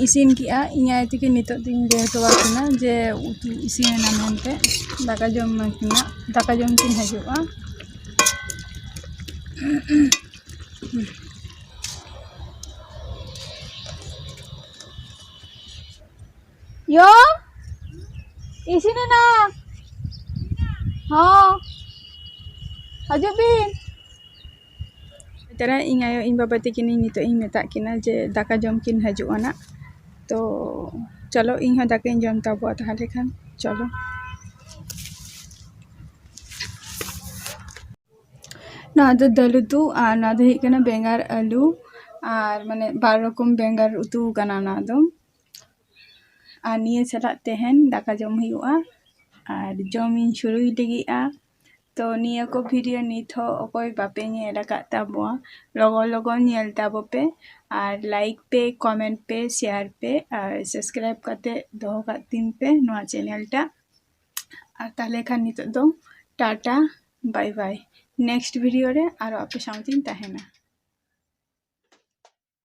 इसीन KIA in आयते के नितो दिन दे तो वाकना जे उतु इसीन ना मेनते दाका जम मकिना दाका जम किन हजुआ यो इसीन ना हाँ Hajut bin. Tara ing ayo ing baba tikin nito ing metak kina je daka jom kin hajut anak. तो चलो इन दाके जम तब ताहले खान चलो ना दो दाल उतु और ना दो हिकना बेंगार आलू और माने 12 रकम बेंगार उतु कना ना दो और निये सलाद तेहन दाका जम हुआ और जमिन शुरू लगिआ तो निया को वीडियो निथ हो अकोय बापे नेल ताबुआ लगो लगो नेल ताबोपे और लाइक पे कमेंट पे शेयर पे और सब्सक्राइब करते दोहो कातिन पे नोआ चैनल टा और ताले खान नितो दो टाटा बाय बाय नेक्स्ट वीडियो रे आरो आपे साउंटिन ताहेना।